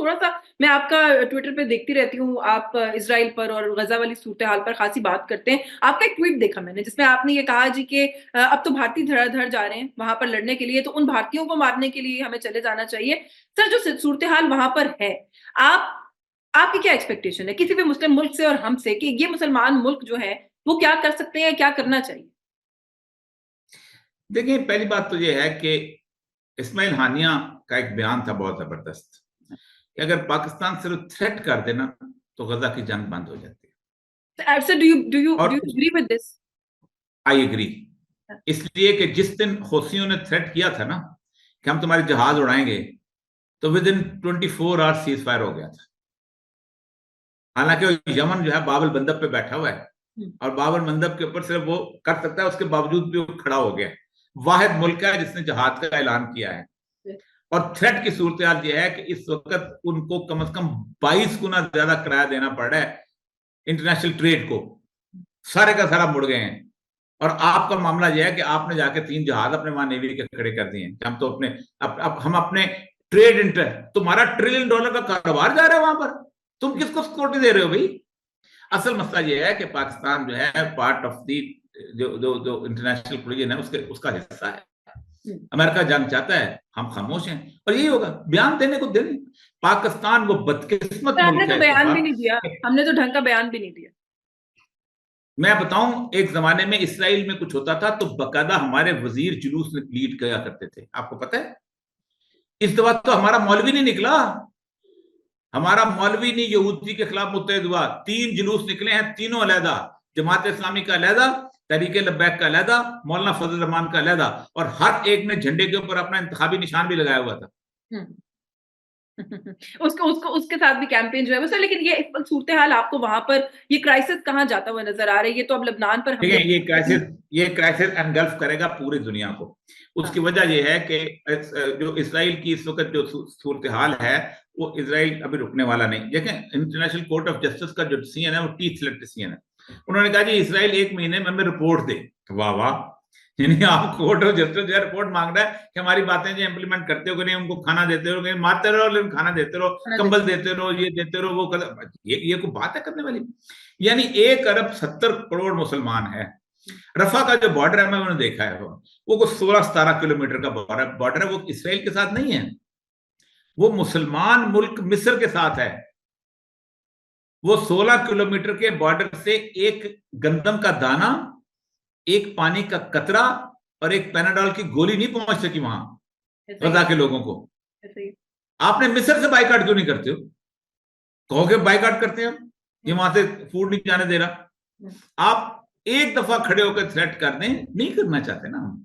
थोड़ा सा, मैं आपका ट्विटर पे देखती रहती हूँ, आप इजराइल पर और गजा वाली सूरत हाल पर खासी बात करते हैं। आपका एक ट्वीट देखा मैंने जिसमें आपने ये कहा जी कि अब तो भारतीय धड़ाधड़ जा रहे हैं वहां पर लड़ने के लिए, तो उन भारतीयों को मारने के लिए हमें चले जाना चाहिए। सर, जो सूरत हाल वहां पर है, आप आपकी क्या एक्सपेक्टेशन है किसी भी मुस्लिम मुल्क से और हमसे, कि ये मुसलमान मुल्क जो है वो क्या कर सकते हैं, क्या करना चाहिए? देखिए, पहली बात तो ये है कि इस्माइल हानिया का एक बयान था बहुत जबरदस्त कि अगर पाकिस्तान सिर्फ थ्रेट कर देना तो गजा की जंग बंद हो जाती है। सर, डू और you agree with this? I agree, इसलिए कि जिस दिन हौसियों ने थ्रेट किया था ना कि हम तुम्हारे जहाज उड़ाएंगे, तो with in 24 hours cease fire हो गया था। हालांकि यमन जो है बाबल बंदर पे बैठा हुआ है और बाबल बंदर के ऊपर सिर्फ वो कर सकता है, उसके बावजूद भी वो खड़ा हो गया। वाहिद मुल्क है जिसने जहाज का ऐलान किया है। और थ्रेट की सूरत हाल यह है कि इस वक्त उनको कम से कम 22 गुना ज्यादा किराया देना पड़ रहा है इंटरनेशनल ट्रेड को। सारे का सारा मुड़ गए हैं। और आपका मामला यह है कि आपने जाके 3 जहाज अपने वहां नेवी के खड़े कर दिए हैं। हम तो अपने हम अपने ट्रेड इंटरेस्ट, तुम्हारा $1 ट्रिलियन का कारोबार जा रहा है वहां पर, तुम किसको सिक्योरिटी दे रहे हो भाई? असल मसला यह है कि पाकिस्तान जो है पार्ट ऑफ दी जो जो जो इंटरनेशनल कोलिजन है उसका हिस्सा है। अमेरिका जंग चाहता है, हम खामोश हैं, और यही होगा। बयान देने को दे। पाकिस्तान वो बदकिस्मत सर, आपने मुल्क तो है इस बयान दफा। भी नहीं दिया, हमने तो ढंग का बयान भी नहीं दिया। मैं बताऊं, एक जमाने में इसराइल में कुछ होता था तो बकायदा हमारे वजीर जुलूस लीड किया करते थे, आपको पता है। इस दफा तो हमारा मौलवी नहीं निकला। हमारा मौलवी नहीं यहूदी के खिलाफ मुत्तहद हुआ। 3 जुलूस निकले हैं, तीनों अलहदा। जमात इस्लामी का अलहदा, तहरीक लब्बैक का अलहदा, मौलाना फजल रहमान का अलहदा, और हर एक ने झंडे के ऊपर अपना इंतखाबी निशान भी लगाया हुआ था। उसको उसको उसके साथ भी कैंपेन जो है वो सर, लेकिन ये इस वक्त सूरत हाल आपको वहां पर ये क्राइसिस कहाँ जाता हुआ नजर आ रही है? तो अब लबनान पर ठीक हमले। है, ये क्राइसिस एनगल्फ करेगा पूरी दुनिया को। हाँ। उसकी वजह यह है कि जो इसराइल की इस वक्त जो सूरत हाल है, वो इसराइल अभी रुकने वाला नहीं। देखें, इंटरनेशनल कोर्ट ऑफ जस्टिस का जो डिसीजन है वो टीथ डिसीजन है। उन्होंने कहा जी इसराइल 1 महीने में हमें रिपोर्ट दे। वाह वाह, यानी आप कोर्ट ऑफ जस्टिस जो है रिपोर्ट मांग रहा है कि हमारी बातें जो इम्प्लीमेंट करते हो कि नहीं, उनको खाना देते रहो, मारते रहो लेकिन खाना देते रहो, कंबल देते रहो, ये देते रहो, वो कर, ये कोई बात है करने वाली? यानी 1 अरब 70 करोड़ मुसलमान है। रफा का जो बॉर्डर है, मैं उन्होंने देखा है, वो कुछ 16-17 किलोमीटर का बॉर्डर है। वो इसराइल के साथ नहीं है, वो मुसलमान मुल्क मिस्र के साथ है। वो 16 किलोमीटर के बॉर्डर से एक गंदम का दाना, एक पानी का कतरा और एक पैनाडोल की गोली नहीं पहुंच सकी वहां गजा के लोगों को। आपने मिस्र से बाइकाट क्यों नहीं करते हो? कहोगे बाइकाट करते हैं हम, ये वहां से फूड नहीं जाने दे रहा। आप एक दफा खड़े होकर थ्रेट कर दें, नहीं करना चाहते ना हम।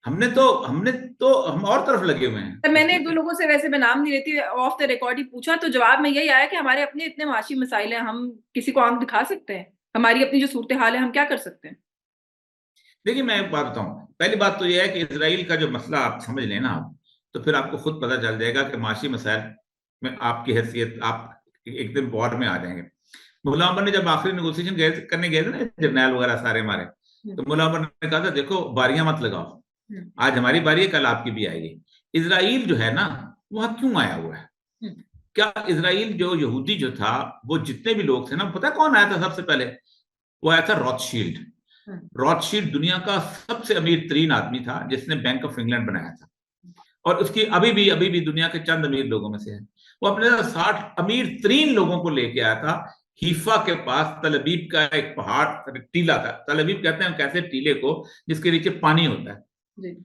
हमने तो हम और तरफ लगे हुए हैं। तो मैंने 1-2 लोगों से, वैसे मैं नाम नहीं लेती, ऑफ द रिकॉर्ड ही पूछा, तो जवाब में यही आया कि हमारे अपने इतने माशी मसाइल हैं, हम किसी को आंख दिखा सकते हैं? हमारी अपनी जो सूरत हाल है, हम क्या कर सकते हैं? देखिए, मैं एक बात बताऊं। पहली बात तो यह है कि इसराइल का जो मसला आप समझ लेना आप, तो फिर आपको खुद पता चल जाएगा कि माशी मसाइल में आपकी हैसियत, आप एक दिन वॉर में आ जाएंगे। मुल्ला उमर ने जब आखिरी नेगोशिएशन करने गए थे ना, जर्नैल वगैरह सारे हमारे, तो मुल्ला उमर ने कहा था देखो बारियां मत लगाओ, आज हमारी बारी है, कल आपकी भी आएगी। इसराइल जो है ना, वहां क्यों आया हुआ है? क्या इसराइल जो यहूदी जो था, वो जितने भी लोग थे ना, पता कौन आया था सबसे पहले? वो आया था रॉथशील्ड। रॉथशील्ड दुनिया का सबसे अमीर तरीन आदमी था जिसने बैंक ऑफ इंग्लैंड बनाया था, और उसकी अभी भी दुनिया के चंद अमीर लोगों में से है। वो अपने 60 अमीर तरीन लोगों को लेके आया था। हीफा के पास तलबीब का एक पहाड़, टीला था। तलबीब कहते हैं कैसे टीले को जिसके नीचे पानी होता है।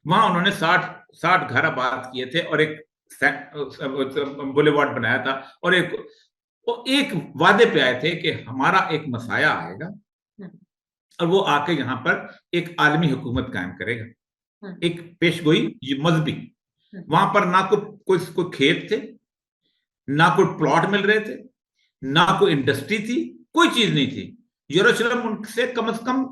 वहां उन्होंने 60 घर आबाद किए थे और एक बुलेवार्ड बनाया था, और एक वादे पे आए थे कि हमारा एक मसाया आएगा और वो आके यहाँ पर एक आलमी हुकूमत कायम करेगा, एक पेशगोई मजहबी। वहां पर ना कोई खेत थे, ना कोई प्लॉट मिल रहे थे, ना कोई इंडस्ट्री थी, कोई चीज नहीं थी। यरूशलेम उनसे कम से कम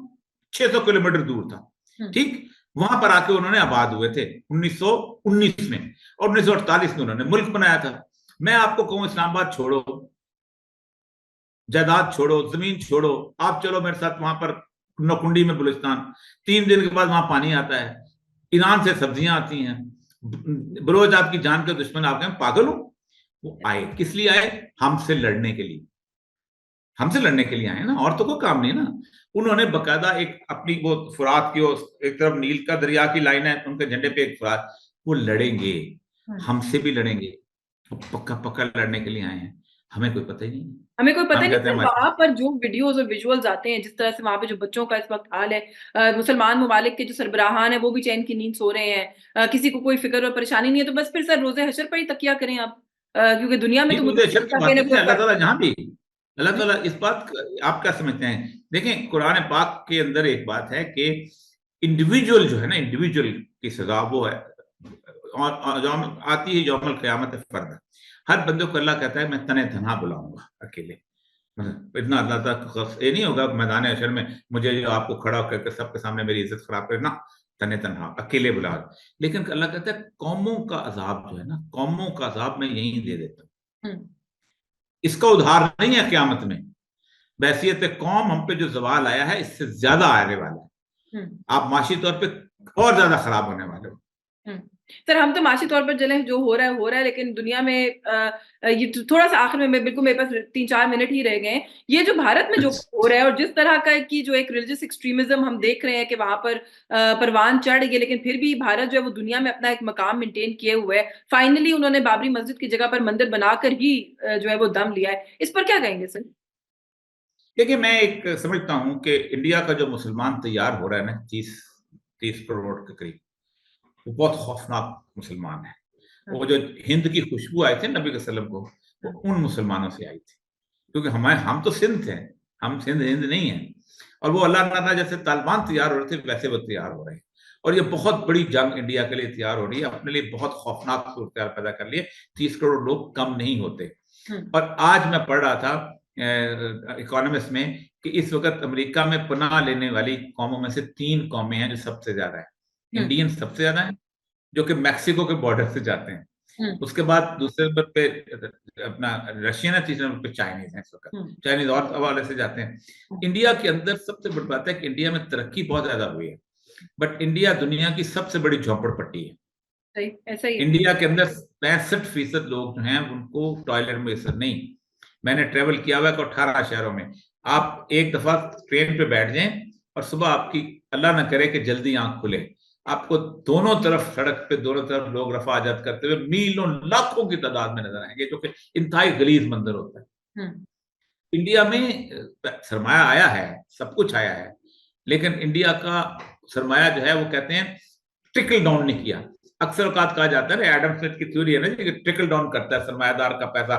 600 किलोमीटर दूर था। ठीक, वहां पर आके उन्होंने आबाद हुए थे 1919 में, और 1948 में उन्होंने मुल्क बनाया था। मैं आपको कहूं, इस्लामाबाद छोड़ो, जायदाद छोड़ो, जमीन छोड़ो, आप चलो मेरे साथ वहां पर नकुंडी में बलूचिस्तान। 3 दिन के बाद वहां पानी आता है, ईरान से सब्जियां आती हैं। बरोज आपकी जान के दुश्मन, आप कहें पागल हो? वो आए किस लिए आए? हमसे लड़ने के लिए, हमसे लड़ने के लिए आए ना, और तो कोई काम नहीं ना। उन्होंने बकायदा एक अपनी वो फुरात की, एक तरफ नील का दरिया की लाइन है, उनके झंडे पे एक फुरात, वो लड़ेंगे, हमसे भी लड़ेंगे, पक्का पक्का लड़ने के लिए आए हैं, हमें कोई पता ही नहीं। हमें कोई पता हम नहीं कहते सर, हैं वहां पर जो वीडियोस और विजुअल्स आते हैं, जिस तरह से वहां पे जो बच्चों का इस वक्त हाल है, मुसलमान ममालिक के जो सरबराहान है वो भी चैन की नींद सो रहे हैं, किसी को कोई फिक्र और परेशानी नहीं है, तो बस फिर सर रोजे हशर पर ही तकिया करें आप, क्योंकि दुनिया में ये तो मुझे मुझे अशर की कहीं बात ना नहीं कोई है, अल्लाह फर्क ताला जहां भी, अल्लाह नहीं। ताला इस बात आप क्या समझते हैं? देखें कुरान पाक के अंदर एक बात है कि इंडिविजुअल जो है ना, इंडिविजुअल की सजा वो है, और जो आती है यौमुल क़यामत फर्द, हर बंदे को अल्लाह कहता है मैं तने तनहा बुलाऊंगा, अकेले। मतलब इतना अल्लाह तक ये नहीं होगा मैदान अशर में मुझे जो आपको खड़ा करके सबके सामने मेरी इज्जत खराब करना, तने तनहा अकेले बुला। लेकिन अल्लाह कहता है कौमों का अजाब जो है ना, कौमों का अजाब मैं यहीं दे देता हूँ, इसका उधार नहीं है क्यामत में। बैसियत कौम हम पे जो जवाल आया है इससे ज्यादा आने वाला है, आप माशी तौर पे और ज्यादा खराब होने वाले हो। सर हम तो माशी तौर पर चले, जो हो रहा है, लेकिन दुनिया में ये थोड़ा सा आखिर में बिल्कुल मेरे पास 3-4 मिनट ही रह गए हैं। ये जो भारत में जो हो रहा है और जिस तरह का की जो एक रिलीजियस एक्सट्रीमिज्म हम देख रहे हैं कि वहां पर परवान चढ़ गए, लेकिन फिर भी भारत जो है वो दुनिया में अपना एक मकाम मेंटेन किए हुए है। फाइनली उन्होंने बाबरी मस्जिद की जगह पर मंदिर बनाकर ही जो है वो दम लिया है। इस पर क्या कहेंगे सर? देखिए मैं एक समझता हूं कि इंडिया का जो मुसलमान तैयार हो रहा है ना, 30 करोड़ के करीब, वो बहुत खौफनाक मुसलमान है। वो जो हिंद की खुशबू आई थी नबी वसल्लम को, वो उन मुसलमानों से आई थी, क्योंकि हम तो सिंध थे, हम सिंध हिंद नहीं है। और वो अल्लाह ताला जैसे तालिबान तैयार हो रहे थे वैसे वो तैयार हो रहे हैं, और ये बहुत बड़ी जंग इंडिया के लिए तैयार हो रही है, अपने लिए बहुत खौफनाक सूरत पैदा कर लिए। 30 करोड़ लोग कम नहीं होते। और आज मैं पढ़ रहा था इकोनॉमिस्ट में कि इस वक्त अमेरिका में पनाह लेने वाली कौमों में से 3 कौमें हैं जो सबसे ज्यादा है। इंडियन सबसे ज्यादा है, जो कि मैक्सिको के बॉर्डर से जाते हैं। उसके बाद दूसरे नंबर पे अपना रशियन है, तीसरे नंबर पे चाइनीज है इस वक्त, चाइनीज और हवाले से जाते हैं। इंडिया के अंदर सबसे बड़ी बात है कि इंडिया में तरक्की बहुत ज्यादा हुई है, बट इंडिया दुनिया की सबसे बड़ी झोपड़पट्टी है। सही, ऐसा ही है। इंडिया के अंदर 65% लोग जो हैं उनको टॉयलेट में असर नहीं। मैंने ट्रेवल किया हुआ है 18 शहरों में। आप एक दफा ट्रेन पे बैठ जाएं और सुबह आपकी अल्लाह ना करे कि जल्दी आंख खुले, आपको दोनों तरफ सड़क पे दोनों तरफ लोग रफा आजाद करते हुए मीलों लाखों की तादाद में नजर आएंगे, जो कि इंतहाई गलीज मंजर होता है। इंडिया में सरमाया आया है, सब कुछ आया है, लेकिन इंडिया का सरमाया जो है वो कहते हैं ट्रिकल डाउन नहीं किया। अक्सर औकात कहा जाता है ना, एडम स्मिथ की थ्योरी है ना कि ट्रिकल डाउन करता है सरमायादार का पैसा